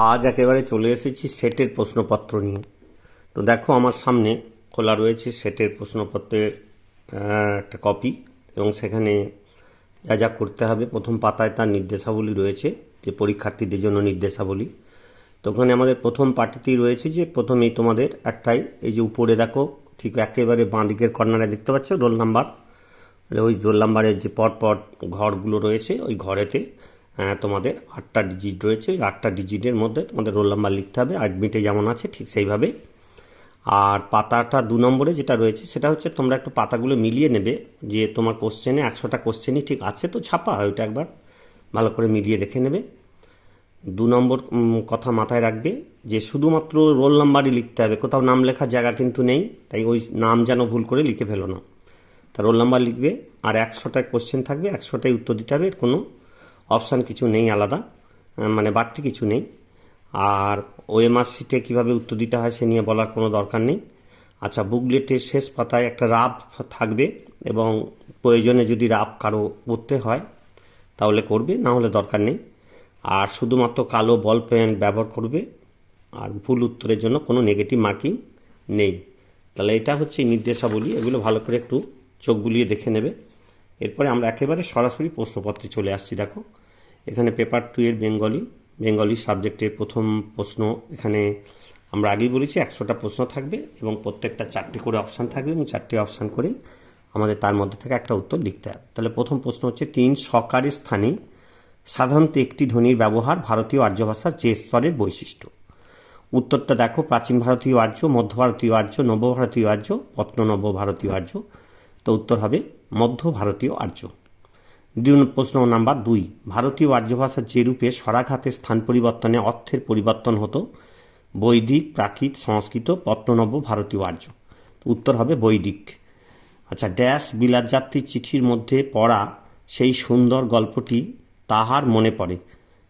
আজ একেবারে চলে এসেছি সেটের প্রশ্নপত্র নিয়ে। তো দেখো আমার সামনে খোলা রয়েছে সেটের প্রশ্নপত্রের একটা কপি, এবং সেখানে যা যা করতে হবে প্রথম পাতায় তার নির্দেশাবলী রয়েছে, যে পরীক্ষার্থীদের জন্য নির্দেশাবলী। তো ওখানে আমাদের প্রথম পার্টিতেই রয়েছে যে প্রথমেই তোমাদের একটাই, এই যে উপরে দেখো ঠিক একেবারে বাঁ দিকের কর্নারে দেখতে পাচ্ছ রোল নাম্বার, ওই রোল নাম্বারের যে পরপর ঘরগুলো রয়েছে ওই ঘরেতে তোমাদের 8টা ডিজিট রয়েছে। ওই 8টা ডিজিটের মধ্যে তোমাদের রোল নাম্বার লিখতে হবে, অ্যাডমিটে যেমন আছে ঠিক সেইভাবে। আর পাতাটা 2 নম্বরে যেটা রয়েছে সেটা হচ্ছে তোমরা একটু পাতাগুলো মিলিয়ে নেবে, যে তোমার কোশ্চেনে 100টা কোশ্চেনই ঠিক আছে তো ছাপা, ওইটা একবার ভালো করে মিলিয়ে দেখে নেবে। 2 নম্বর কথা মাথায় রাখবে যে শুধুমাত্র রোল নাম্বারই লিখতে হবে, কোথাও নাম লেখার জায়গা কিন্তু নেই, তাই ওই নাম যেন ভুল করে লিখে ফেলো না। তা রোল নাম্বার লিখবে, আর 100টায় কোশ্চেন থাকবে, 100টাই উত্তর দিতে হবে, কোনো অপশান কিছু নেই আলাদা, মানে বাড়তি কিছু নেই। আর ওএমআর শিটে কীভাবে উত্তর দিতে হয় সে নিয়ে বলার কোনো দরকার নেই। আচ্ছা, বুকলেটের শেষ পাতায় একটা রাফ থাকবে, এবং প্রয়োজনে যদি রাফ কারো করতে হয় তাহলে করবে, না হলে দরকার নেই। আর শুধুমাত্র কালো বল পেন ব্যবহার করবে, আর ভুল উত্তরের জন্য কোনো নেগেটিভ মার্কিং নেই। তাহলে এটা হচ্ছে নির্দেশাবলী, এগুলো ভালো করে একটু চোখ বুলিয়ে দেখে নেবে। এরপরে আমরা একেবারে সরাসরি প্রশ্নপত্রে চলে আসছি। দেখো এখানে পেপার 2 এর বেঙ্গলি সাবজেক্টের প্রথম প্রশ্ন। এখানে আমরা আগেই বলেছি 100টা প্রশ্ন থাকবে, এবং প্রত্যেকটা 4টে করে অপশান থাকবে, এবং 4টে অপশান করে আমাদের তার মধ্যে থেকে একটা উত্তর লিখতে হবে। তাহলে প্রথম প্রশ্ন হচ্ছে 3 সকারের স্থানে সাধারণত একটি ধ্বনির ব্যবহার ভারতীয় আর্য ভাষার যে স্তরের বৈশিষ্ট্য। উত্তরটা দেখো, প্রাচীন ভারতীয় আর্য, মধ্য ভারতীয় আর্য, নব ভারতীয় আর্য, প্রত্ন-নব ভারতীয় আর্য। তো উত্তর হবে মধ্য ভারতীয় আর্য। প্রশ্ন নাম্বার 2, ভারতীয় আর্য ভাষার যে রূপে স্বরাঘাতের স্থান পরিবর্তনে অর্থের পরিবর্তন হতো, বৈদিক, প্রাকৃত, সংস্কৃত, প্রত্ন-নব ভারতীয় আর্য। উত্তর হবে বৈদিক। আচ্ছা, ড্যাশ বিলাত যাত্রীর চিঠির মধ্যে পড়া সেই সুন্দর গল্পটি তাহার মনে পড়ে।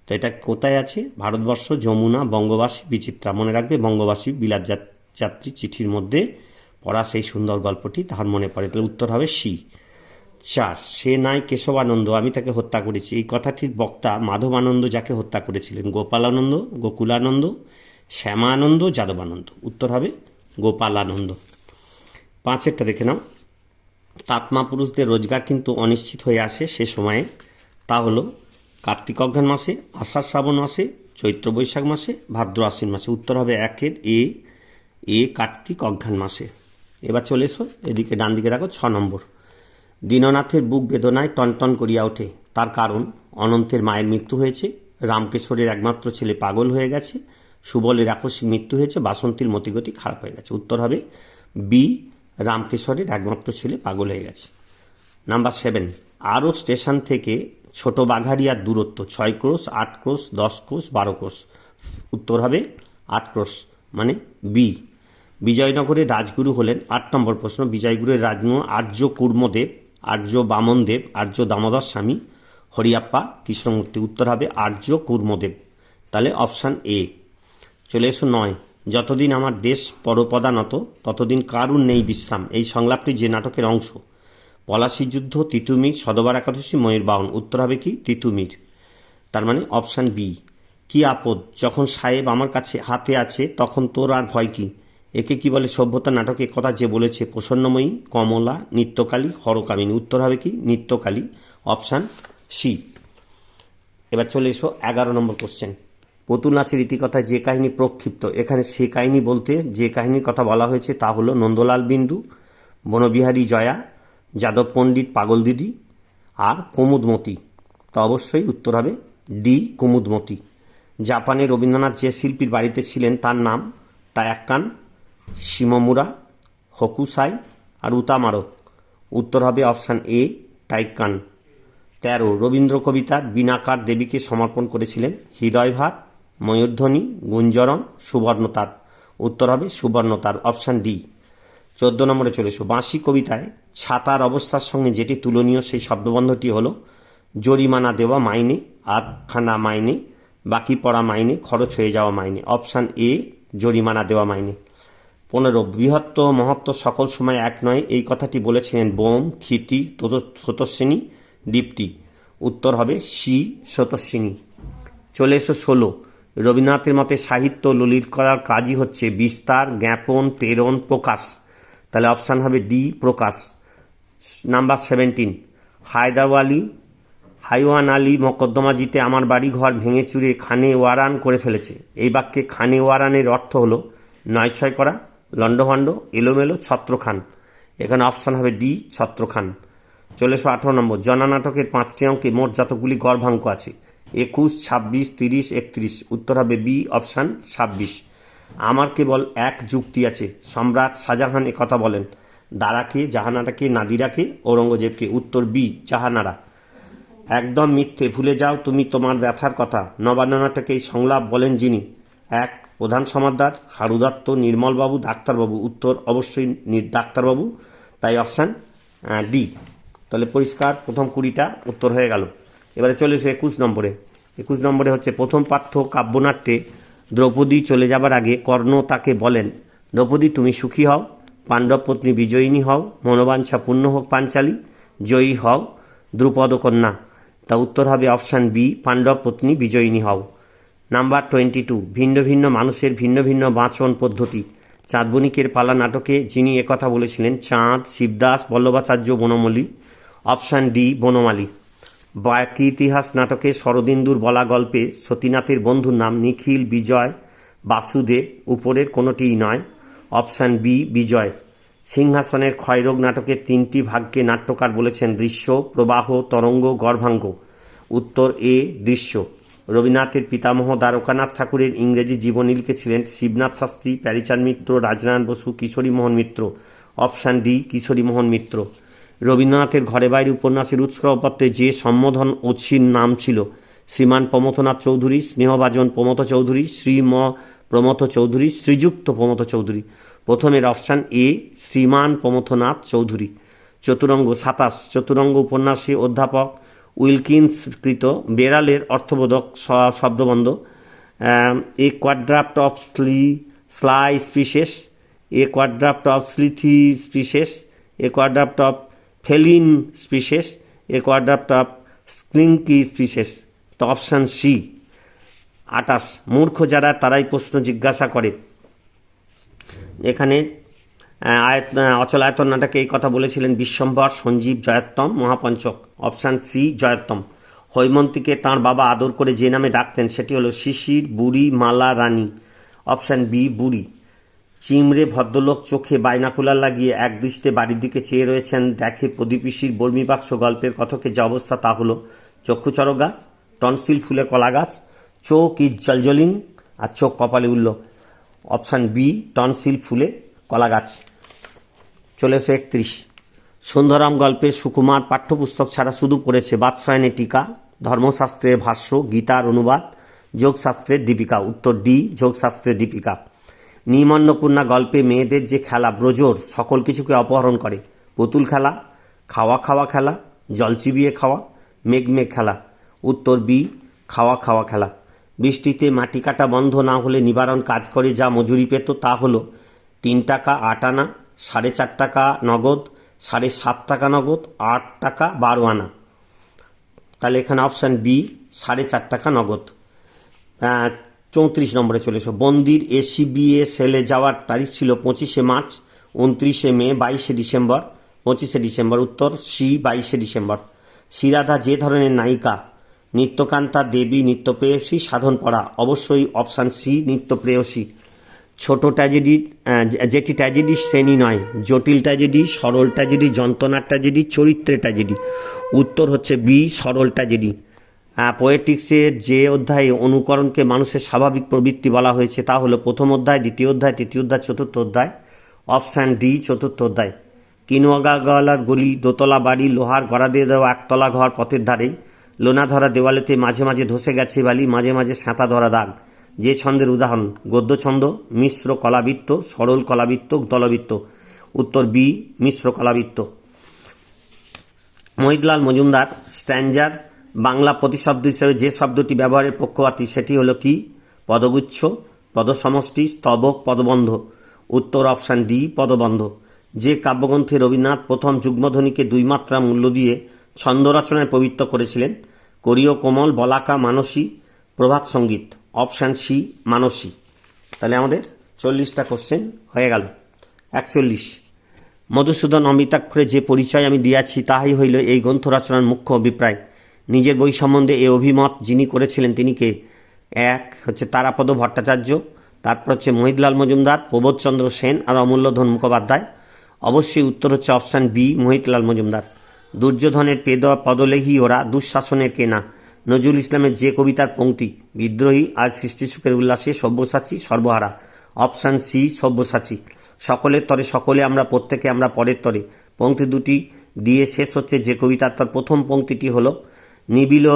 তো এটা কোথায় আছে? ভারতবর্ষ, যমুনা, বঙ্গবাসী, বিচিত্রা। মনে রাখবে, বঙ্গবাসী বিলাত যাত্রী চিঠির মধ্যে পড়া সেই সুন্দর গল্পটি তাহার মনে পড়ে। তাহলে উত্তর হবে সি। 4, সে নাই কেশবানন্দ, আমি তাকে হত্যা করেছি। এই কথাটির বক্তা মাধবানন্দ যাকে হত্যা করেছিলেন, গোপালানন্দ, গোকুলানন্দ, শ্যামানন্দ, যাদবানন্দ। উত্তর হবে গোপালানন্দ। 5এরটা দেখে নাও, তাতমা পুরুষদের রোজগার কিন্তু অনিশ্চিত হয়ে আসে সে সময়ে, তা হলো কার্তিক অঘ্রাণ মাসে, আষাঢ় শ্রাবণ মাসে, চৈত্র বৈশাখ মাসে, ভাদ্র আশ্বিন মাসে। উত্তর হবে 1-এর এ কার্তিক অঘ্রাণ মাসে। এবার চলে এসো এদিকে, ডান দিকে দেখো 6 নম্বর, দীননাথের বুক বেদনায় টনটন করিয়া ওঠে, তার কারণ অনন্তের মায়ের মৃত্যু হয়েছে, রামকেশ্বরের একমাত্র ছেলে পাগল হয়ে গেছে, সুবলের আকস্মিক মৃত্যু হয়েছে, বাসন্তীর মতিগতি খারাপ হয়ে গেছে। উত্তর হবে বি, রামকেশ্বরের একমাত্র ছেলে পাগল হয়ে গেছে। নাম্বার 7, আরও স্টেশন থেকে ছোট বাঘারিয়ার দূরত্ব 6 ক্রোশ, 8 ক্রোশ, 10 ক্রোশ, 12 ক্রোশ। উত্তর হবে 8 ক্রোশ, মানে বি। বিজয়নগরের রাজগুরু হলেন, 8 নম্বর প্রশ্ন, বিজয়গুরের রাজগুরু আর্য কুর্মদেব, আর্য বামনদেব, আর্য দামোদর স্বামী, হরিয়াপ্পা, কৃষ্ণমূর্তি। উত্তর হবে আর্য কুর্মদেব। তাহলে অপশান এ। চলে এসো 9, যতদিন আমার দেশ পরপদানত ততদিন কারুর নেই বিশ্রাম। এই সংলাপটি যে নাটকের অংশ? পলাশির যুদ্ধ, তিতুমির, সদবার একাদশী, ময়ূরবাহন। উত্তর হবে কি? তিতুমির। তার মানে অপশান বি। কি আপদ, যখন সাহেব আমার কাছে হাতে আছে তখন তোর আর ভয় কি? একে কি বলে? সভ্যতা নাটকে কথা যে বলেছে প্রসন্নময়ী, কমলা, নিত্যকালী, হরকামিনী। উত্তর হবে কি? নিত্যকালী। Option C. এবার চলে এসো 11 নম্বর কোশ্চেন, পুতুল নাচের ইতিকথায় যে কাহিনী প্রক্ষিপ্ত, এখানে সে কাহিনী বলতে যে কাহিনীর কথা বলা হয়েছে তা হলো নন্দলাল বিন্দু, বনবিহারী জয়া, যাদব পণ্ডিত পাগল দিদি, আর কুমুদমতি। তো অবশ্যই উত্তর হবে ডি, কুমুদমতি। জাপানে রবীন্দ্রনাথ যে শিল্পীর বাড়িতে ছিলেন তার নাম টায়াক্কান, শিমমুরা, হোকুসাই, আর উতামারো। উত্তর হবে অপশান এ, টাইক্কান। 13, রবীন্দ্র কবিতার বীণাকার দেবীকে সমর্পণ করেছিলেন হৃদয়ভার, ময়ূরধ্বনি, গুঞ্জরণ, সুবর্ণতার। উত্তর হবে সুবর্ণতার। Option D. 14 নম্বরে চলে এসো, বাঁশি কবিতায় ছাতার অবস্থার সঙ্গে যেটি তুলনীয় সেই শব্দবন্ধটি হলো জরিমানা দেওয়া মাইনে, আধখানা মাইনে, বাকি পড়া মাইনে, খরচ হয়ে যাওয়া মাইনে। অপশান এ, জরিমানা দেওয়া মাইনে। 15, বৃহত্ত মহত্ব সকল সময় এক নয়, এই কথাটি বলেছিলেন বোম, ক্ষিতি, স্রোতস্বিনী, দীপ্তি। উত্তর হবে সি, স্রোতস্বিনী। চলে এসো 16, রবীন্দ্রনাথের মতে সাহিত্য ললিত করার কাজই হচ্ছে বিস্তার, জ্ঞাপন, প্রেরণ, প্রকাশ। তাহলে অপশান হবে ডি, প্রকাশ। নাম্বার 17, হাইওয়ান আলী মোকদ্দমা জিতে আমার বাড়ি ঘর ভেঙে চুরে খানে ওয়ারান করে ফেলেছে। এই বাক্যে খানে ওয়ারানের অর্থ হলো নয়ছয় করা, লণ্ডভণ্ড, এলোমেলো, ছত্রখান। এখানে অপশান হবে ডি, ছত্রখান। চলে এসো 18 নম্বর। জনা নাটকের 5টি অঙ্কে মোট যতগুলি গড়ভাঙ্ক আছে? 21, 26, 30, 31। উত্তর হবে বি, অপশান 26। আমার কেবল এক যুক্তি আছে। সম্রাট শাহজাহান একথা বলেন। দারাকে, জাহানারাকে, নাদিরাকে, ঔরঙ্গজেবকে। উত্তর বি, জাহানারা। একদম মিথ্যে, ভুলে যাও তুমি তোমার ব্যথার কথা। নবান্ন নাটকে এই সংলাপ বলেন যিনি? 1, প্রধান সমাদদার, হারু দত্ত, নির্মলবাবু, ডাক্তারবাবু। উত্তর অবশ্যই ডাক্তারবাবু, তাই অপশান ডি। তাহলে পরিষ্কার প্রথম 20টা উত্তর হয়ে গেল। এবারে চলে এসে 21 নম্বরে। 21 নম্বরে হচ্ছে প্রথম পাঠ্য কাব্যনাট্যে দ্রৌপদী চলে যাবার আগে কর্ণ তাকে বলেন, দ্রৌপদী তুমি সুখী হও, পাণ্ডব পত্নী বিজয়িনী হও, মনোবাঞ্ছা পূর্ণ হোক পাঞ্চালী, জয়ী হও দ্রুপদ কন্যা। তা উত্তর হবে অপশান বি, পাণ্ডব পত্নী বিজয়িনী হও। নাম্বার 22, ভিন্ন ভিন্ন মানুষের ভিন্ন ভিন্ন বাঁচন পদ্ধতি। চাঁদ বণিকের পালা নাটকে যিনি একথা বলেছিলেন? চাঁদ, শিবদাস, বল্লভাচার্য, বনমালী। অপশান ডি, বনমালী। বাকি ইতিহাস নাটকে শরদিন্দুর বলা গল্পে সতীনাথের বন্ধুর নাম নিখিল, বিজয়, বাসুদেব। উপরের কোনোটিই নয়। অপশান বি, বিজয়। সিংহাসনের ক্ষয়রোগ নাটকের 3টি ভাগকে নাট্যকার বলেছেন দৃশ্য, প্রবাহ, তরঙ্গ, গর্ভাঙ্গ। উত্তর এ, দৃশ্য। রবীন্দ্রনাথের পিতামহ দ্বারকানাথ ঠাকুরের ইংরেজি জীবনী লিখেছিলেন শিবনাথ শাস্ত্রী, প্যারীচাঁদ মিত্র, রাজনারায়ণ বসু, কিশোরীমোহন মিত্র। অপশান ডি, কিশোরীমোহন মিত্র। রবীন্দ্রনাথের ঘরে বাইরে উপন্যাসের উৎসর্গপত্রে যে সম্বোধন অছির নাম ছিল? শ্রীমান প্রমথনাথ চৌধুরী, স্নেহভাজন প্রমথ চৌধুরী, শ্রীম প্রমথ চৌধুরী, শ্রীযুক্ত প্রমথ চৌধুরী। প্রথমের অপশান এ, শ্রীমান প্রমথনাথ চৌধুরী। চতুরঙ্গ 27, চতুরঙ্গ উপন্যাসে অধ্যাপক উইলকিন্স কৃত বেড়ালের অর্থবোধক শব্দবন্ধ। A quadruped of sly species, a quadruped of slithy species, a quadruped of feline species, a quadruped of slinky species. তো অপশান সি। 28, মূর্খ যারা তারাই প্রশ্ন জিজ্ঞাসা করে। এখানে অচল আয়তন নাটকে এই কথা বলেছিলেন বিশ্বম্ভর, সঞ্জীব, জয়োত্তম, মহাপঞ্চক। Option C, Joyottam. হৈমন্তীকে তাঁর বাবা আদর করে যে নামে ডাকতেন সেটি হলো শিশির, বুড়ি, মালা, রানী। অপশান বি, বুড়ি। চিমড়ে ভদ্রলোক চোখে বাইনাকুলার লাগিয়ে একদৃষ্টে বাড়ির দিকে চেয়ে রয়েছেন, দেখে প্রদীপিসির বর্মীবাক্স গল্পের কথকের যে অবস্থা তা হলো চক্ষুচর গাছ, টনসিল ফুলে কলা গাছ, চোখ জলজলিং আর চোখ কপালে উঠল। অপশান বি, টনসিল ফুলে কলা গাছ। চলে এসো 31, সুন্দরাম গল্পে সুকুমার পাঠ্যপুস্তক ছাড়া শুধু পড়েছে বাৎসায়নের টিকা, ধর্মশাস্ত্রের ভাষ্য, গীতার অনুবাদ, যোগশাস্ত্রের দীপিকা। উত্তর ডি, যোগশাস্ত্রের দীপিকা। নিমন্নপূর্ণা গল্পে মেয়েদের যে খেলা ব্রজর সকল কিছুকে অপহরণ করে? পুতুল খেলা, খাওয়া খাওয়া খেলা, জল চিবিয়ে খাওয়া, মেঘ খেলা। উত্তর বি, খাওয়া খাওয়া খেলা। বৃষ্টিতে মাটি কাটা বন্ধ না হলে নিবারণ কাজ করে যা মজুরি পেত তা হলো 3 টাকা 8 আনা, 4.5 টাকা নগদ, 7.5 টাকা নগদ, 8 টাকা 12 আনা। তাহলে এখানে অপশান বি, 4.5 টাকা নগদ। 34 নম্বরে চলে এসো। বন্দির এসিবিএ সেলে যাওয়ার তারিখ ছিল 25শে মার্চ, 29শে মে, 22শে ডিসেম্বর, 25শে ডিসেম্বর। উত্তর সি, 22শে ডিসেম্বর। শ্রীরাধা যে ধরনের নায়িকা? নিত্যকান্তা, দেবী, নিত্যপ্রেয়সী, সাধনপরা। অবশ্যই অপশান সি, নিত্যপ্রেয়সী। ছোট ট্র্যাজেডি যেটি ট্র্যাজেডি শ্রেণী নয়, জটিল ট্র্যাজেডি, সরল ট্র্যাজেডি, যন্ত্রণার ট্র্যাজেডি, চরিত্রের ট্র্যাজেডি। উত্তর হচ্ছে বি, সরল ট্র্যাজেডি। পোয়েটিক্সের যে অধ্যায়ে অনুকরণকে মানুষের স্বাভাবিক প্রবৃত্তি বলা হয়েছে তা হলো প্রথম অধ্যায়, দ্বিতীয় অধ্যায়, তৃতীয় অধ্যায়, চতুর্থ অধ্যায়। অপশান ডি, চতুর্থ অধ্যায়। কিনুয়াগালার গলি, দোতলা বাড়ি, লোহার গড়া দিয়ে দেওয়া একতলা ঘর পথের ধারে, লোনা ধরা দেওয়ালেতে মাঝে মাঝে ধসে গেছে বালি, মাঝে মাঝে সাঁতা ধরা দাগ। যে ছন্দের উদাহরণ? গদ্য ছন্দ, মিশ্র কলাবৃত্ত, সরল কলাবৃত্ত, দলবৃত্ত। উত্তর বি, মিশ্র কলাবৃত্ত। মহিদলাল মজুমদার স্ট্যাঞ্জার বাংলা প্রতিশব্দ হিসেবে যে শব্দটি ব্যবহারের পক্ষপাতী সেটি হলো কি? পদগুচ্ছ, পদসমষ্টি, স্তবক, পদবন্ধ। উত্তর অপশান ডি, পদবন্ধ। যে কাব্যগ্রন্থে রবীন্দ্রনাথ প্রথম যুগ্মধ্বনিকে 2 মাত্রা মূল্য দিয়ে ছন্দ রচনায় পবিত্র করেছিলেন? করিও কোমল, বলাকা, মানসী, প্রভাত সঙ্গীত। অপশান সি মানসী। তাহলে আমাদের 40টা কোশ্চেন হয়ে গেল। 41 মধুসূদন অমিতাক্ষরে যে পরিচয় আমি দিয়াছি তাহাই হইল এই গ্রন্থ রচনার মুখ্য অভিপ্রায়। নিজের বই সম্বন্ধে এই অভিমত যিনি করেছিলেন তিনি কে? এক হচ্ছে তারাপদ ভট্টাচার্য, তারপর হচ্ছে মহিদলাল মজুমদার, প্রবোধচন্দ্র সেন আর অমূল্যধন মুখোপাধ্যায়। অবশ্যই উত্তর হচ্ছে অপশান বি মহিদলাল মজুমদার। দুর্যোধনের পদলেখী ওরা, দুঃশাসনের কেনা। নজরুল ইসলামের যে কবিতার পংক্তি, বিদ্রোহী আজ সৃষ্টিসুখের উল্লাসে সব্যসাচী সর্বহারা। অপশান সি সব্যসাচী। সকলের তরে সকলে আমরা, প্রত্যেকে আমরা পরের তরে। পংক্তি দুটি দিয়ে শেষ হচ্ছে যে কবিতার, তার প্রথম পংক্তিটি হলো নিবিল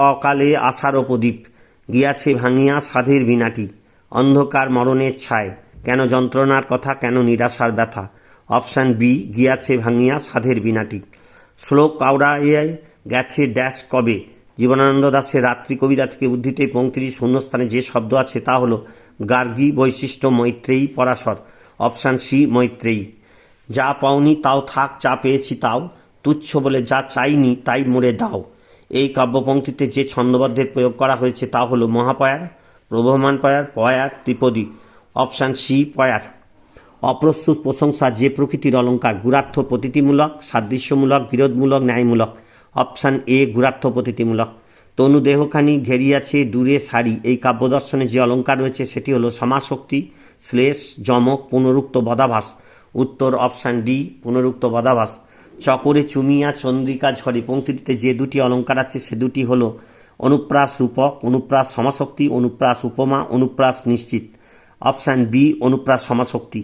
অকালে আশার প্রদীপ, গিয়াছে ভাঙিয়া সাধের বিনাটি, অন্ধকার মরণের ছায়, কেন যন্ত্রণার কথা, কেন নিরাশার ব্যথা। অপশান বি গিয়াছে ভাঙিয়া সাধের বিনাটি। শ্লোক কাউড়াইয়ে গেছে ড্যাশ কবে, জীবনানন্দ দাশের রাত্রি কবিতা থেকে উদ্ধৃত এই পংক্তির শূন্যস্থানে যে শব্দ আছে তা হলো গার্গী, বৈশিষ্ট্য, মৈত্রেয়ী, পরাশর। Option C Maitreyi. যা পাওনি তাও থাক, যা পেয়েছি তাও তুচ্ছ বলে যা চাইনি তাই মুড়ে দাও। এই কাব্যপংক্তিতে যে ছন্দবদ্ধের প্রয়োগ করা হয়েছে তা হলো মহাপয়ার, প্রবহমান পয়ার, পয়ার, ত্রিপদী। Option C পয়ার। অপ্রস্তুত প্রশংসা যে প্রকৃতির অলঙ্কার, গুরার্থ প্রতীতিমূলক, সাদৃশ্যমূলক, বিরোধমূলক, ন্যায়মূলক। Option A গুরার্থ প্রতীতিমূলক। তনু দেহখানি ঘেরিয়াছে দূরে সারি, এই কাব্যদর্শনে যে অলঙ্কার রয়েছে সেটি হলো সমাশক্তি, শ্লেষ, যমক, পুনরুক্ত বদাভাস। উত্তর অপশান ডি পুনরুক্ত বদাভাস। চকরে চুমিয়া চন্দ্রিকা ঝরে পংক্তিটিতে যে দুটি অলঙ্কার আছে সে দুটি হলো অনুপ্রাস রূপক, অনুপ্রাস সমাশক্তি, অনুপ্রাস উপমা, অনুপ্রাস নিশ্চিত। Option B অনুপ্রাস সমাশক্তি।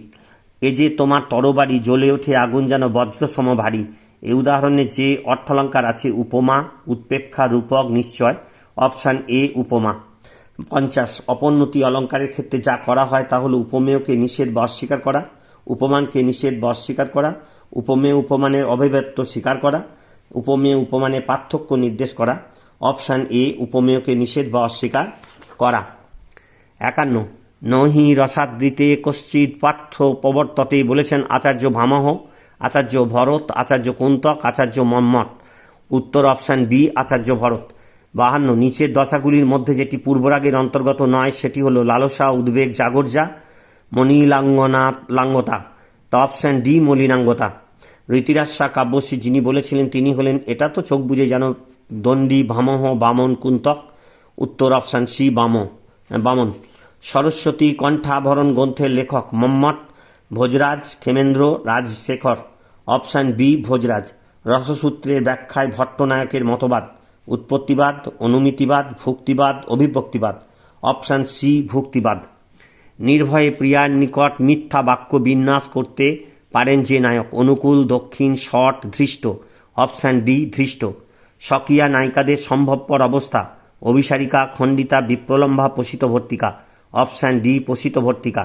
এ যে তোমার তরবারি, জ্বলে ওঠে আগুন যেন বজ্র সম ভারী, এই উদাহরণে যে অর্থালঙ্কার আছে উপমা, উৎপেক্ষা, রূপক, নিশ্চয়। অপশান এ উপমা। 50 অপোন্নতি অলঙ্কারের ক্ষেত্রে যা করা হয় তা হলো উপমেয়কে নিষেধ বা অস্বীকার করা, উপমানকে নিষেধ বা অস্বীকার করা, উপমেয় উপমানের অভিব্যক্ত স্বীকার করা, উপমেয় উপমানের পার্থক্য নির্দেশ করা। অপশান এ উপমেয়কে নিষেধ বা অস্বীকার করা। 51 নহি রসাদৃতে কশ্চিৎ পাঠ্য প্রবর্ততে বলেছেন আচার্য ভামহ, আচার্য ভরত, আচার্য কুন্তক, আচার্য মম্মট। উত্তর অপশান বি আচার্য ভরত। 52 নিচের দশাগুলির মধ্যে যেটি পূর্বরাগের অন্তর্গত নয় সেটি হলো লালসা, উদ্বেগ, জাগর্জা, মণিলাঙ্গতা। তা অপশান ডি মলিনাঙ্গতা। রীতিরাস্যা কাব্যশ্রী যিনি বলেছিলেন তিনি হলেন, এটা তো চোখ বুঝে জানো, দণ্ডী, ভামহ, বামন, কুন্তক। উত্তর অপশান সি বামন। সরস্বতী কণ্ঠাভরণ গ্রন্থের লেখক মম্মট, ভোজরাজ, ক্ষেমেন্দ্র, রাজশেখর। Option B Bhojaraja. রসসূত্রের ব্যাখ্যায় ভট্টনায়কের মতবাদ, উৎপত্তিবাদ, অনুমিতিবাদ, ভুক্তিবাদ, অভিব্যক্তিবাদ। Option C ভুক্তিবাদ। নির্ভয়ে প্রিয়ার নিকট মিথ্যা বাক্য বিন্যাস করতে পারেন যে নায়ক, অনুকূল, দক্ষিণ, শট, ধৃষ্ট। অপশান ডি ধৃষ্ট। স্বকীয়া নায়িকাদের সম্ভবপর অবস্থা, অভিসারিকা, খণ্ডিতা, বিপ্রলম্বা, পোষিত ভর্তিকা। Option D পোষিত ভর্তিকা।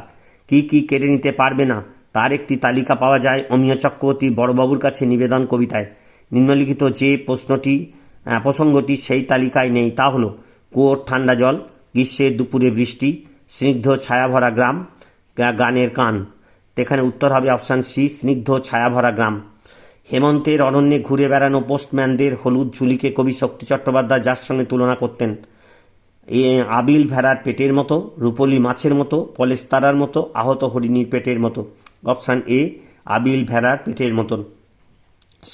কি কি কেড়ে নিতে পারবে না তার একটি তালিকা পাওয়া যায় অমিয় চক্রবর্তী বড়বাবুর কাছে নিবেদন কবিতায়। নিম্নলিখিত যে প্রসঙ্গটি সেই তালিকায় নেই তা হলো কুয়োর ঠান্ডা জল, গ্রীষ্মের দুপুরে বৃষ্টি, স্নিগ্ধ ছায়াভরা গ্রাম, গানের কান। এখানে উত্তর হবে অপশান সি স্নিগ্ধ ছায়াভরা গ্রাম। হেমন্তের অরণ্যে ঘুরে বেড়ানো পোস্টম্যানদের হলুদ ঝুলিকে কবি শক্তি চট্টোপাধ্যায় যার সঙ্গে তুলনা করতেন, আবিল ভেড়ার পেটের মতো, রূপলি মাছের মতো, পলেস্তারার মতো, আহত হরিণীর পেটের মতো। অপশান এ আবিল ভেড়ার পেটের মতন।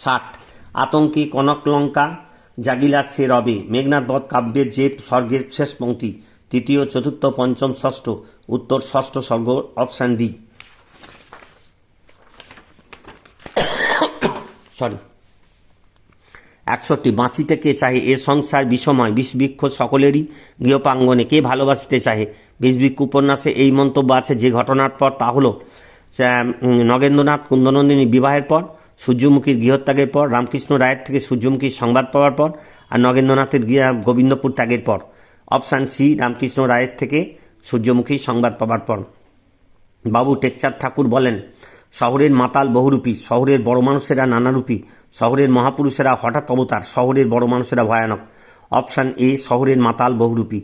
60 আতঙ্কে কনকলঙ্কা জাগিলা সে রবে, মেঘনাথ বধ কাব্যের যে স্বর্গের শেষ পংক্তি, তৃতীয়, চতুর্থ, পঞ্চম, ষষ্ঠ। উত্তর ষষ্ঠ স্বর্গ। Option D. 61 বাঁচিতে কে চাহে এ সংসার বিষময়, বিষবৃক্ষ সকলেরই গৃহপ্রাঙ্গনে, কে ভালোবাসতে চাহে। বিষবৃক্ষ উপন্যাসে এই মন্তব্য আছে যে ঘটনার পর, তা হলো নগেন্দ্রনাথ কুন্দনন্দিনী বিবাহের পর, সূর্যমুখীর গৃহত্যাগের পর, রামকৃষ্ণ রায়ের থেকে সূর্যমুখীর সংবাদ পাওয়ার পর, আর নগেন্দ্রনাথের গোবিন্দপুর ত্যাগের পর। অপশান সি রামকৃষ্ণ রায়ের থেকে সূর্যমুখীর সংবাদ পাওয়ার পর। বাবু টেকচাঁদ ঠাকুর বলেন, শহরের মাতাল বহুরূপী, শহরের বড় মানুষেরা নানারূপী, শহরের মহাপুরুষেরা হঠাৎ অবতার, শহরের বড় মানুষেরা ভয়ানক। অপশান এ শহরের মাতাল বহুরূপী।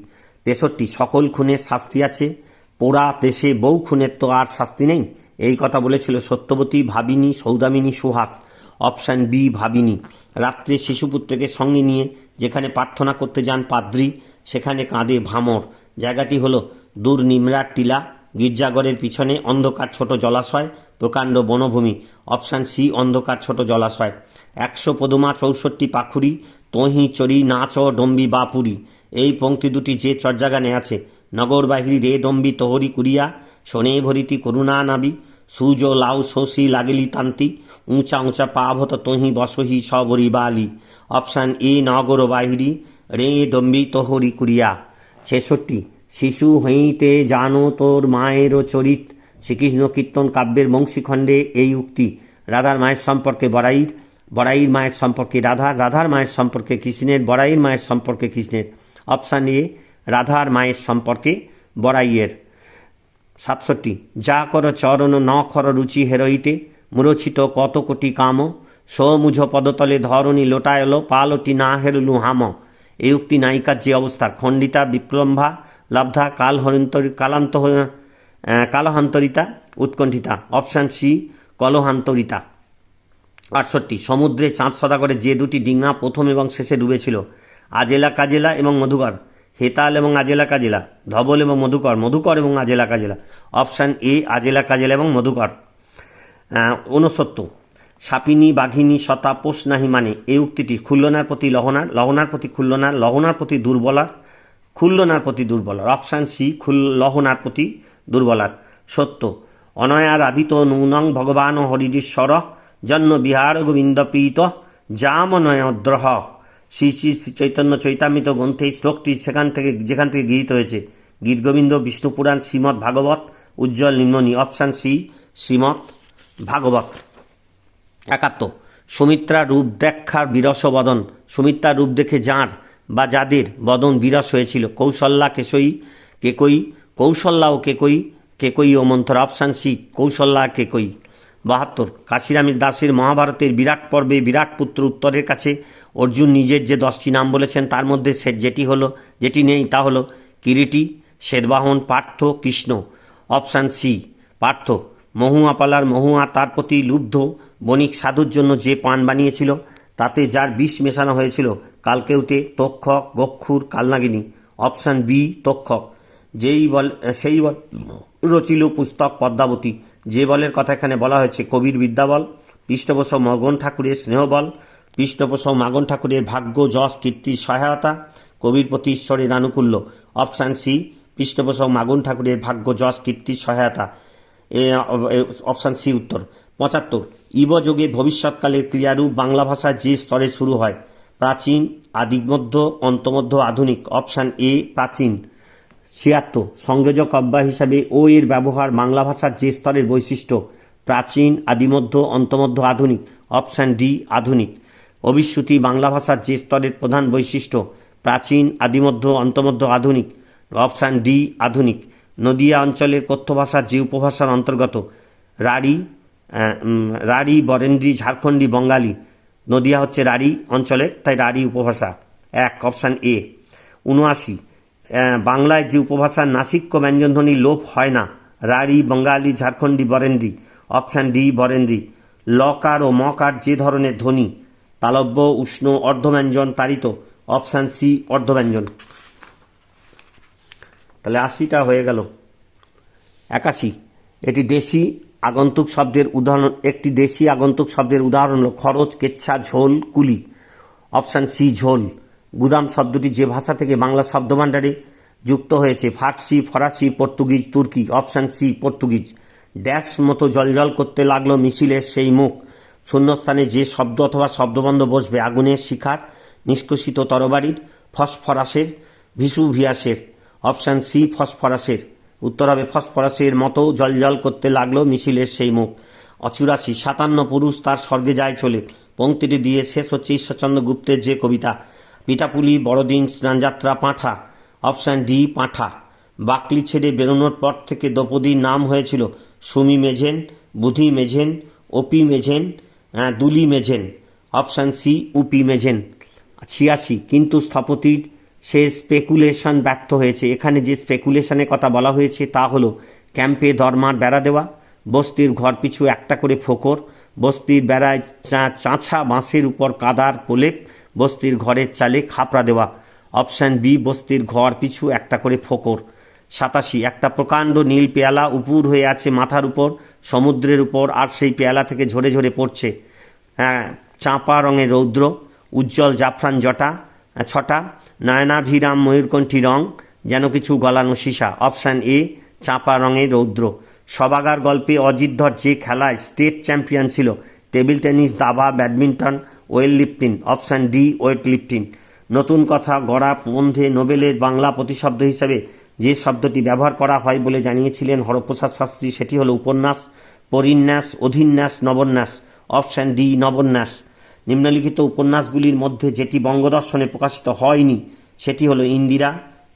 63 সকল খুনের শাস্তি আছে, পোড়া দেশে বউ খুনের তো আর শাস্তি নেই, এই কথা বলেছিল সত্যবতী, ভাবিনী, সৌদামিনী, সুহাস। Option B Bhabini. রাত্রে শিশুপুত্রকে সঙ্গে নিয়ে যেখানে প্রার্থনা করতে যান পাদ্রী, সেখানে কাঁদে ভামর, জায়গাটি হলো দূর নিমরাট টিলা, গির্জাগড়ের পিছনে অন্ধকার ছোট জলাশয়, প্রকাণ্ড বনভূমি। অপশান সি অন্ধকার ছোট জলাশয়। 100 পদমা 64 পাখুরি, তহি চরি নাচ ডম্বি বা পুরী। এই পংক্তি দুটি যে চর্যাগানে আছে। নগর বাহিরি রে ডম্বি তোহরি কুরিয়া, শোনে ভরিতি করুণা নাবি, সূর্য লাউ শশী লাগিলি তান্তি, উঁচা উঁচা পাভত তহি বসহি সবরি বালি। অপশান এ নগর বাহিরি রে ডম্বি তোহরি কুরিয়া। 66 শিশু হইতে জানো তোর মায়ের চরিত। শ্রীকৃষ্ণ কীর্তন কাব্যের বংশীখণ্ডে এই উক্তি। রাধার মায়ের সম্পর্কে বড়াইর, বড়াইর মায়ের সম্পর্কে রাধার, রাধার মায়ের সম্পর্কে কৃষ্ণের, বড়াইর মায়ের সম্পর্কে কৃষ্ণের। অপশান এ রাধার মায়ের সম্পর্কে বড়াইয়ের। 67 যা কর চরণ ন খর রুচি হেরইতে, মূরছিত কত কোটি কাম, সমুঝ পদতলে ধরণী লোটায়ল পালটি না হেরলু হাম। এই উক্তি নায়িকার যে অবস্থা, খণ্ডিতা বিপ্লম্ভা লব্ধা কালহান্তরিতা উৎকণ্ঠিতা। Option C কলহান্তরিতা। 68 সমুদ্রে চাঁদ সদাগরে যে দুটি ডিঙা প্রথম এবং শেষে ডুবেছিল, আজেলা কাজেলা এবং মধুকর, হেতাল এবং আজেলা কাজেলা, ধবল এবং মধুকর, মধুকর এবং আজেলা কাজেলা। অপশান এ আজেলা কাজেলা এবং মধুকর। 69 সাপিনী বাঘিনী শতা পোষ নাহি মানে। এই উক্তিটি খুল্লনার প্রতি লহনার, লহনার প্রতি খুল্লনার, লহনার প্রতি দুর্বলার, খুল্লনার প্রতি দুর্বলার। অপশান সি লহনার প্রতি দুর্বলার। 70 অনয়ার আদিত নূনং ভগবান হরিদীশ্বর, জন্ম বিহার গোবিন্দ পীত জামনয়দ্রহ। শ্রী শ্রী শ্রী চৈতন্য চৈতামৃত গ্রন্থে এই শ্লোকটি যেখান থেকে গৃহীত হয়েছে। গীত গোবিন্দ, বিষ্ণু পুরাণ, শ্রীমৎ ভাগবত, উজ্জ্বল নিম্ননী। অপশান সি শ্রীমৎ ভাগবত। 71 সুমিত্রা রূপ দেখার বিরস বদন। সুমিত্রার রূপ দেখে যাঁর বা যাদের বদন বিরস হয়েছিল, কৌশল্যা কেশয়ী কেকয়ী, কৌশল্যা ও কেকয়ী, কেকয়ী ও মন্থরা। Option C Kaushalya Kaikeyi. 72 কাশিরামের দাসের মহাভারতের বিরাট পর্বে বিরাট পুত্র উত্তরের কাছে অর্জুন নিজের যে 10টি নাম বলেছেন তার মধ্যে যেটি নেই তা হলো কিরীটি, শ্বেতবাহন, পার্থ, কৃষ্ণ। Option C Partha. মহুয়া পালার মহুয়া তার প্রতি লুব্ধ বণিক সাধুর জন্য যে পান বানিয়েছিল তাতে যার বিষ মেশানো হয়েছিল, কালকেউটে, তক্ষক, গক্ষুর, কালনাগিনী। অপশান বি তক্ষক। সেই বল রচিল পুস্তক পদ্মাবতী। যে বলের কথা এখানে বলা হয়েছে কবির বিদ্যাবল, পৃষ্ঠপোষক মগন ঠাকুরের স্নেহবল, পৃষ্ঠপোষক মাগন ঠাকুরের ভাগ্য যশ কীর্তির সহায়তা, কবির প্রতি ঈশ্বরের আনুকূল্য। অপশান সি পৃষ্ঠপোষক মাগন ঠাকুরের ভাগ্য যশ কীর্তির সহায়তা। অপশান সি উত্তর। 75 ইবযোগে ভবিষ্যৎকালের ক্রিয়ারূপ বাংলা ভাষা যে স্তরে শুরু হয়, প্রাচীন, আদিমধ্য, অন্তমধ্য, আধুনিক। অপশান এ প্রাচীন। 76 সংযোজক অব্যয় হিসাবে ও এর ব্যবহার বাংলা ভাষার যে স্তরের বৈশিষ্ট্য, প্রাচীন, আদিমধ্য, অন্তমধ্য, আধুনিক। অপশান ডি আধুনিক। অভিশ্রুতি বাংলা ভাষার যে স্তরের প্রধান বৈশিষ্ট্য, প্রাচীন, আদিমধ্য, অন্তমধ্য, আধুনিক। অপশান ডি আধুনিক। নদিয়া অঞ্চলের কথ্য ভাষার যে উপভাষার অন্তর্গত, রাঢ়ী, বরেন্দ্রী, ঝাড়খণ্ডী, বঙ্গালী। নদিয়া হচ্ছে রাঢ়ী অঞ্চলের, তাই রাঢ়ী উপভাষা। Option A. 79 বাংলায় যে উপভাষার নাসিক্য ব্যঞ্জনধ্বনি লোপ হয় না, রাঢ়ী, বঙ্গালী, ঝাড়খণ্ডী, বরেন্দ্রী। Option D Barendri. লকার ও মকার যে ধরনের ধ্বনি, তালব্য, উষ্ণ, অর্ধব্যঞ্জন, তাড়িত। Option C অর্ধব্যঞ্জন। তাহলে 80টা হয়ে গেল। 81 একটি দেশি আগন্তুক শব্দের উদাহরণ হল খরচ, কেচ্ছা, ঝোল, কুলি। অপশান সি ঝোল। গুদাম শব্দটি যে ভাষা থেকে বাংলা শব্দভাণ্ডারে যুক্ত হয়েছে, ফার্সি, ফরাসি, পর্তুগিজ, তুর্কি। Option C Portuguese. ড্যাশ মতো জলজল করতে লাগলো মিছিলের সেই মুখ। শূন্যস্থানে যে শব্দ অথবা শব্দবন্ধ বসবে, আগুনের, শিখার, নিষ্কষিত তরবারির, ফসফরাসের, ভিসুভিয়াসের। Option C ফসফরাসের। উত্তর হবে ফসফরাসের মতো জলজল করতে লাগলো মিছিলের সেই মুখ। 84 57 পুরুষ তার স্বর্গে যায় চলে। পংক্তিটি দিয়ে শেষ হচ্ছে ঈশ্বরচন্দ্র গুপ্তের যে কবিতা, পিঠাপুলি, বড়দিন, স্নানযাত্রা, পাঁঠা। অপশান ডি পাঁঠা। বাকলি ছেড়ে বেরোনোর পর থেকে দ্রৌপদীর নাম হয়েছিল সুমি মেঝেন, বুধি মেঝেন, ওপি মেঝেন, দুলি মেঝেন। Option C উপি মেঝেন। 86 কিন্তু স্থপতির সে স্পেকুলেশন ব্যর্থ হয়েছে। এখানে যে স্পেকুলেশনের কথা বলা হয়েছে তা হলো ক্যাম্পে দরমার বেড়া দেওয়া, বস্তির ঘর পিছু একটা করে ফোকর, বস্তির বেড়ায় চাঁচা বাঁশের উপর কাদার প্রলেপ, বস্তির ঘরের চালে খাপড়া দেওয়া। অপশান বি বস্তির ঘর পিছু একটা করে ফোকর। 87 একটা প্রকাণ্ড নীল পেয়ালা উপুর হয়ে আছে মাথার উপর সমুদ্রের উপর, আর সেই পেয়ালা থেকে ঝরে ঝরে পড়ছে চাঁপা রঙের রৌদ্র, উজ্জ্বল জাফরান জটা ছটা, নয়নাভিরাম ময়ূরকণ্ঠী রং, যেন কিছু গলানো সীসা। অপশান এ চাঁপা রঙের রৌদ্র। সবাগার গল্পে অজিত ধর যে খেলায় স্টেট চ্যাম্পিয়ন ছিল, টেবিল টেনিস, দাবা, badminton, weight lifting. Option D weight lifting. নতুন কথা গড়া প্রবন্ধে নোবেলের বাংলা প্রতিশব্দ হিসেবে যে শব্দটি ব্যবহার করা হয় বলে জানিয়েছিলেন হরপ্রসাদ শাস্ত্রী, সেটি হলো উপন্যাস, পরিন্যাস, অধিন্যাস, নবন্যাস। Option D নবন্যাস। নিম্নলিখিত উপন্যাসগুলির মধ্যে যেটি বঙ্গদর্শনে প্রকাশিত হয়নি সেটি হলো ইন্দিরা,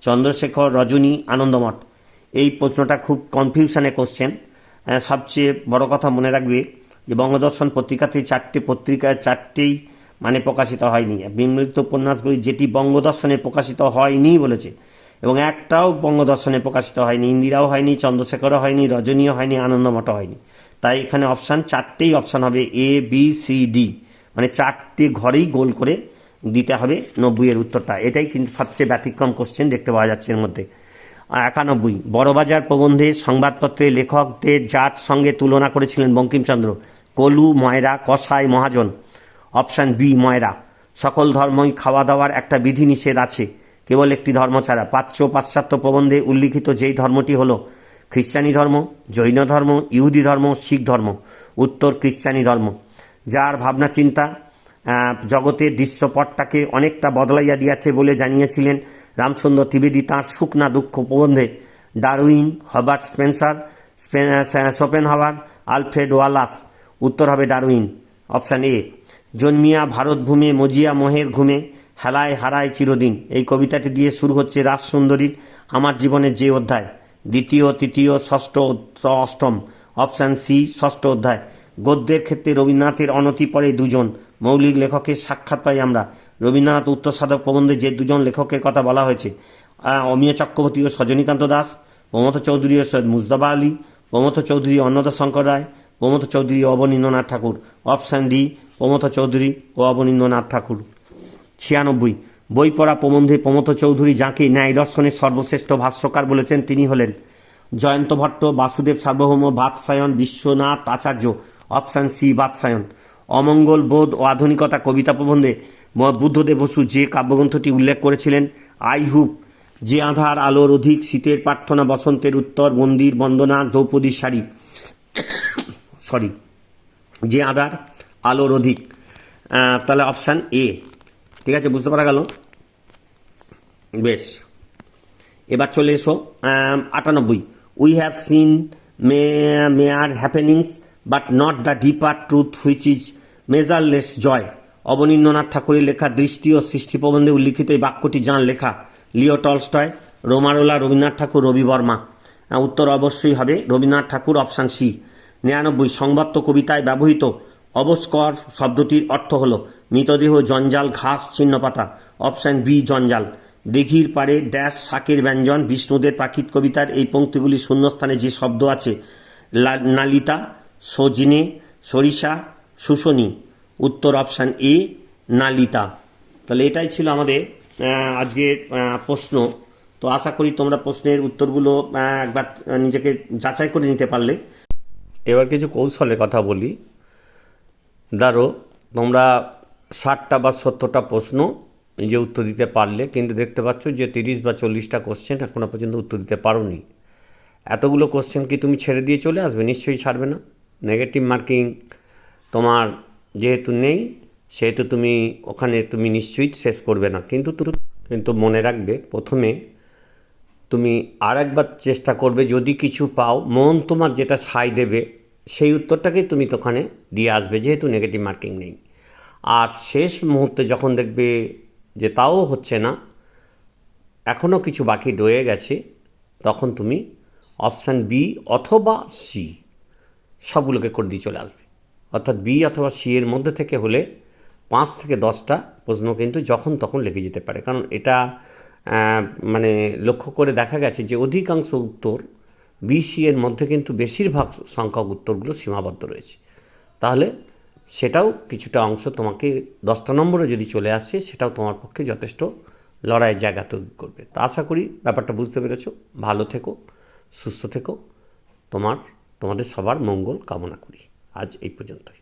চন্দ্রশেখর, রজনী, আনন্দমঠ। এই প্রশ্নটা খুব কনফিউশনে কোশ্চেন। সবচেয়ে বড় কথা মনে রাখবে যে বঙ্গদর্শন পত্রিকাতে চারটেই মানে প্রকাশিত হয়নি। নিম্নলিখিত উপন্যাসগুলি যেটি বঙ্গদর্শনে প্রকাশিত হয়নি বলেছে, এবং একটাও বঙ্গদর্শনে প্রকাশিত হয়নি। ইন্দিরাও হয়নি, চন্দ্রশেখরও হয়নি, রজনীও হয়নি, আনন্দমঠও হয়নি। তাই এখানে চারটেই অপশান হবে এ, বি, সি, ডি, মানে চারটে ঘরেই গোল করে দিতে হবে 90-এর উত্তরটা। এটাই কিন্তু সবচেয়ে ব্যতিক্রম কোশ্চেন দেখতে পাওয়া যাচ্ছে এর মধ্যে। 91 বড়বাজার প্রবন্ধে সংবাদপত্রে লেখকদের যার সঙ্গে তুলনা করেছিলেন বঙ্কিমচন্দ্র, কলু, ময়রা, কসাই, মহাজন। অপশান বি ময়রা। সকল ধর্মই খাওয়া দাওয়ার একটা বিধিনিষেধ আছে, কেবল একটি ধর্ম ছাড়া। পাশ্চাত্য প্রবন্ধে উল্লিখিত যেই ধর্মটি হলো খ্রিস্টানি ধর্ম, জৈন ধর্ম, ইহুদি ধর্ম, শিখ ধর্ম। উত্তর খ্রিস্টানি ধর্ম। যার ভাবনা চিন্তা জগতের দৃশ্যপটটাকে অনেকটা বদলাইয়া দিয়াছে বলে জানিয়েছিলেন রামচন্দ্র ত্রিবেদী তাঁর শুকনা দুঃখ প্রবন্ধে। Darwin, Hobart Spencer, Schopenhauer, Alfred Wallas. উত্তর হবে ডারউইন। Option A. জন্মিয়া ভারতভূমে মজিয়া মোহের ঘুমে, হেলায় হারায় চিরদিন। এই কবিতাটি দিয়ে শুরু হচ্ছে রাজসুন্দরীর আমার জীবনের যে অধ্যায়, দ্বিতীয়, তৃতীয়, ষষ্ঠ, অষ্টম। অপশান সি ষষ্ঠ অধ্যায়। গদ্যের ক্ষেত্রে রবীন্দ্রনাথের অনতি পরে দুজন মৌলিক লেখকের সাক্ষাৎ পাই আমরা। রবীন্দ্রনাথ উত্তর সাধক প্রবন্ধে যে দুজন লেখকের কথা বলা হয়েছে, অমিয় চক্রবর্তী ও সজনীকান্ত দাস, প্রমথ চৌধুরী ও সৈয়দ মুজতবা আলী, প্রমথ চৌধুরী অন্নদা শঙ্কর রায়, প্রমথ চৌধুরী ও অবনীন্দ্রনাথ ঠাকুর। অপশান ডি প্রমথ চৌধুরী ও অবনীন্দ্রনাথ ঠাকুর। 96 বই পড়া প্রবন্ধে প্রমথ চৌধুরী যাঁকে ন্যায় দর্শনের সর্বশ্রেষ্ঠ ভাষ্যকার বলেছেন তিনি হলেন জয়ন্ত ভট্ট, বাসুদেব সার্বভৌম, বাৎসায়ন, বিশ্বনাথ আচার্য। Option C Vatsayan. অমঙ্গল বোধ ও আধুনিকতা কবিতা প্রবন্ধে বুদ্ধদেব বসু যে কাব্যগ্রন্থটি উল্লেখ করেছিলেন আই হুপ, যে আধার আলোর অধিক, শীতের প্রার্থনা, বসন্তের উত্তর, মন্দির বন্দনা, দ্রৌপদীর শাড়ি। যে আধার আলোর অধিক, তাহলে অপশান এ। ঠিক আছে, বুঝতে পারা গেল? বেশ, এবার চলে এসো 98 we have seen mere happenings but not the deeper truth which is measureless joy. Abanindranath ঠাকুরের লেখা দৃষ্টি ও সৃষ্টি প্রবন্ধে উল্লিখিত এই বাক্যটি যাঁর লেখা, লিও টলস্টয়, রোমারোলা, রবীন্দ্রনাথ ঠাকুর, রবি বর্মা। উত্তর অবশ্যই হবে রবীন্দ্রনাথ ঠাকুর, অপশান সি। 99 সংবাদ্য কবিতায় ব্যবহৃত অবস্কর শব্দটির অর্থ হল মৃতদেহ, জঞ্জাল, ঘাস, ছিন্নপাতা। অপশান বি জঞ্জাল। দিঘির পাড়ে ড্যাশ শাকের ব্যঞ্জন। বিষ্ণুদের প্রাকৃত কবিতার এই পঙ্ক্তিগুলির শূন্যস্থানে যে শব্দ আছে, নালিতা, সজনে, সরিষা, শুশনি। উত্তর অপশান এ নালিতা। তাহলে এটাই ছিল আমাদের আজকের প্রশ্ন। তো আশা করি তোমরা প্রশ্নের উত্তরগুলো একবার নিজেকে যাচাই করে নিতে পারলে। এবার কিছু কৌশলের কথা বলি। ধরো তোমরা 60টা বা 70টা প্রশ্ন নিজে উত্তর দিতে পারলে, কিন্তু দেখতে পাচ্ছ যে 30 বা 40টা কোশ্চেন এখনও পর্যন্ত উত্তর দিতে পারোনি। এতগুলো কোশ্চেন কি তুমি ছেড়ে দিয়ে চলে আসবে? নিশ্চয়ই ছাড়বে না। নেগেটিভ মার্কিং তোমার যেহেতু নেই, সেহেতু ওখানে তুমি নিশ্চয়ই শেষ করবে না। কিন্তু মনে রাখবে, প্রথমে তুমি আর একবার চেষ্টা করবে, যদি কিছু পাও, মন তোমার যেটা সায় দেবে সেই উত্তরটাকেই তুমি ওখানে দিয়ে আসবে, যেহেতু নেগেটিভ মার্কিং নেই। আর শেষ মুহূর্তে যখন দেখবে যে তাও হচ্ছে না, এখনও কিছু বাকি রয়ে গেছে, তখন তুমি অপশান বি অথবা সি সবগুলোকে করে দিয়ে চলে আসবে। অর্থাৎ বি অথবা সি এর মধ্যে থেকে হলে 5 থেকে 10টা প্রশ্ন কিন্তু যখন তখন লেগে যেতে পারে। কারণ এটা মানে লক্ষ্য করে দেখা গেছে যে অধিকাংশ উত্তর বি সি এর মধ্যে কিন্তু বেশিরভাগ সংখ্যক উত্তরগুলো সীমাবদ্ধ রয়েছে। তাহলে সেটাও কিছুটা অংশ তোমাকে 10টা নম্বরে যদি চলে আসে, সেটাও তোমার পক্ষে যথেষ্ট লড়াইয়ের জায়গা তৈরি করবে। তো আশা করি ব্যাপারটা বুঝতে পেরেছো। ভালো থেকো, সুস্থ থেকো, তোমাদের সবার মঙ্গল কামনা করি। আজ এই পর্যন্তই।